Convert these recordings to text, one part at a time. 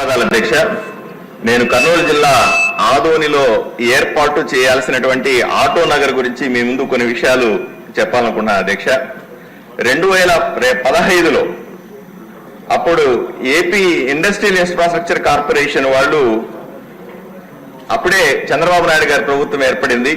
ధన్యవాదాలు అధ్యక్ష. నేను కర్నూలు జిల్లా ఆదోనిలో ఏర్పాటు చేయాల్సినటువంటి ఆటో నగర్ గురించి మీ ముందు కొన్ని విషయాలు చెప్పాలనుకున్నాను అధ్యక్ష. 2015లో అప్పుడు ఏపీ ఇండస్ట్రియల్ ఇన్ఫ్రాస్ట్రక్చర్ కార్పొరేషన్ వాళ్ళు, అప్పుడే చంద్రబాబు నాయుడు గారి ప్రభుత్వం ఏర్పడింది.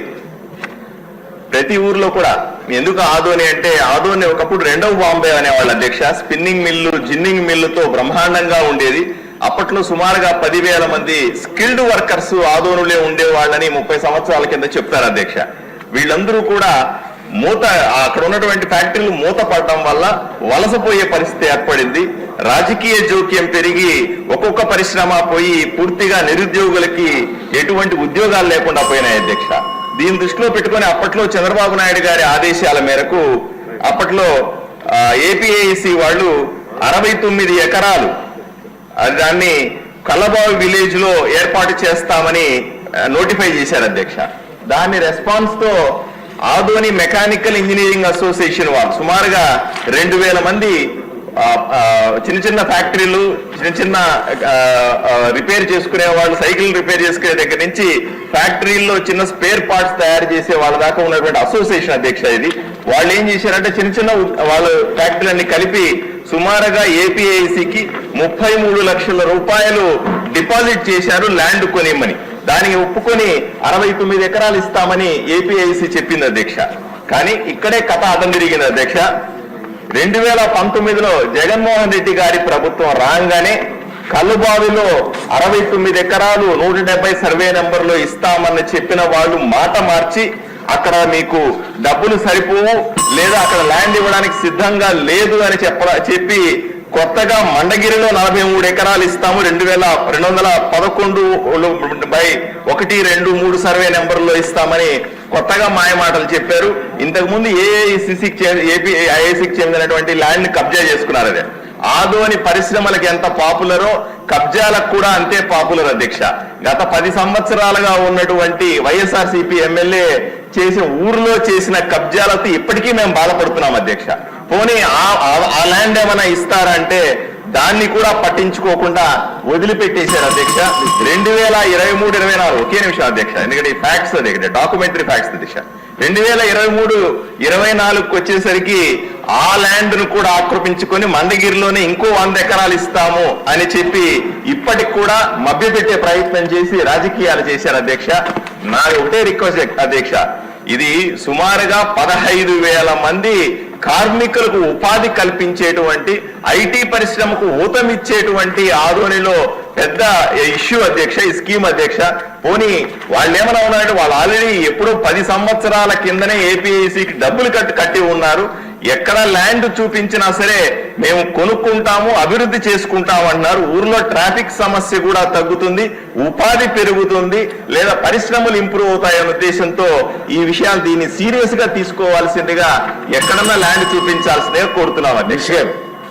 ప్రతి ఊర్లో కూడా ఎందుకు ఆదోని అంటే, ఆదోని ఒకప్పుడు రెండవ బాంబే అనేవాళ్ళు అధ్యక్ష. స్పిన్నింగ్ మిల్లు, జిన్నింగ్ మిల్లుతో బ్రహ్మాండంగా ఉండేది. అప్పట్లో సుమారుగా 10,000 మంది స్కిల్డ్ వర్కర్స్ ఆదోనులే ఉండేవాళ్ళని 30 సంవత్సరాల కింద చెప్తారు అధ్యక్ష. వీళ్ళందరూ కూడా అక్కడ ఉన్నటువంటి ఫ్యాక్టరీలు మూత పడడం వల్ల వలసపోయే పరిస్థితి ఏర్పడింది. రాజకీయ జోక్యం పెరిగి ఒక్కొక్క పరిశ్రమ పోయి పూర్తిగా నిరుద్యోగులకి ఎటువంటి ఉద్యోగాలు లేకుండా పోయినాయి అధ్యక్ష. దీన్ని దృష్టిలో పెట్టుకుని అప్పట్లో చంద్రబాబు నాయుడు గారి ఆదేశాల మేరకు అప్పట్లో ఏపీఐసి వాళ్ళు 69 ఎకరాలు దాన్ని కల్లబావి విలేజ్ లో ఏర్పాటు చేస్తామని నోటిఫై చేశారు అధ్యక్ష. దాని రెస్పాన్స్ తో ఆదోని మెకానికల్ ఇంజనీరింగ్ అసోసియేషన్ వాళ్ళు సుమారుగా 2,000 మంది చిన్న చిన్న ఫ్యాక్టరీలు, చిన్న చిన్న రిపేర్ చేసుకునే వాళ్ళు, సైకిల్ రిపేర్ చేసుకునే దగ్గర నుంచి ఫ్యాక్టరీల్లో చిన్న స్పేర్ పార్ట్స్ తయారు చేసే వాళ్ళ దాకా ఉన్నటువంటి అసోసియేషన్ అధ్యక్ష ఇది. వాళ్ళు ఏం చేశారంటే చిన్న చిన్న వాళ్ళ ఫ్యాక్టరీలన్నీ కలిపి సుమారుగా ఏపీఐసికి 33 లక్షల రూపాయలు డిపాజిట్ చేశారు ల్యాండ్ కొనిమ్మని. దానికి ఒప్పుకొని 69 ఎకరాలు ఇస్తామని ఏపీఐసి చెప్పింది అధ్యక్ష. కానీ ఇక్కడే కథ అతం తిరిగింది అధ్యక్ష. 2019లో జగన్మోహన్ రెడ్డి గారి ప్రభుత్వం రాగానే కల్లుబావిలో 69 ఎకరాలు 170 సర్వే నెంబర్లో ఇస్తామని చెప్పిన వాళ్ళు మాట మార్చి, అక్కడ మీకు డబ్బులు సరిపోవు లేదా అక్కడ ల్యాండ్ ఇవ్వడానికి సిద్ధంగా లేదు అని చెప్పి కొత్తగా మండగిరిలో 43 ఎకరాలు ఇస్తాము 2211/123 సర్వే నెంబర్లో ఇస్తామని కొత్తగా మాయమాటలు చెప్పారు. ఇంతకుముందు ఏఐసికి చెందినటువంటి ల్యాండ్ కబ్జా చేసుకున్నారు. అదే ఆదోని పరిశ్రమలకు ఎంత పాపులరో కబ్జాలకు కూడా అంతే పాపులర్ అధ్యక్ష. గత 10 సంవత్సరాలుగా ఉన్నటువంటి వైఎస్ఆర్సీపీ ఎమ్మెల్యే చేసిన ఊర్లో చేసిన కబ్జాలతో ఇప్పటికీ మేము బాధపడుతున్నాం అధ్యక్ష. పోనీ ఆ ల్యాండ్ ఏమైనా ఇస్తారంటే దాన్ని కూడా పట్టించుకోకుండా వదిలిపెట్టేశారు అధ్యక్ష. 2023-24 ఒకే నిమిషం అధ్యక్ష, ఎందుకంటే ఈ ఫ్యాక్ట్స్ అధ్యక్ష, డాక్యుమెంటరీ ఫ్యాక్ట్స్ అధ్యక్ష. 2023-24 వచ్చేసరికి ఆ ల్యాండ్ ను కూడా ఆక్రమించుకొని మందగిరిలోనే ఇంకో 100 ఎకరాలు ఇస్తాము అని చెప్పి ఇప్పటికి కూడా మభ్యపెట్టే ప్రయత్నం చేసి రాజకీయాలు చేశారు అధ్యక్ష. నా ఒకటే రిక్వెస్ట్ అధ్యక్ష, ఇది సుమారుగా 15,000 మంది కార్మికులకు ఉపాధి కల్పించేటువంటి, ఐటీ పరిశ్రమకు ఊతమిచ్చేటువంటి ఆదోనిలో పెద్ద ఇష్యూ అధ్యక్ష ఈ స్కీమ్ అధ్యక్ష. పోనీ వాళ్ళు ఏమైనా ఉన్నారంటే వాళ్ళు ఆల్రెడీ ఎప్పుడో 10 సంవత్సరాల కిందనే ఏపీఐసికి డబ్బులు కట్టి ఉన్నారు. ఎక్కడ ల్యాండ్ చూపించినా సరే మేము కొనుక్కుంటాము, అభివృద్ధి చేసుకుంటాము అంటున్నారు. ఊర్లో ట్రాఫిక్ సమస్య కూడా తగ్గుతుంది, ఉపాధి పెరుగుతుంది, లేదా పరిశ్రమలు ఇంప్రూవ్ అవుతాయనే ఉద్దేశంతో ఈ విషయాలు దీన్ని సీరియస్ గా తీసుకోవాల్సిందిగా ఎక్కడన్నా ల్యాండ్ చూపించాల్సిందిగా కోరుతున్నాం అధ్యక్ష.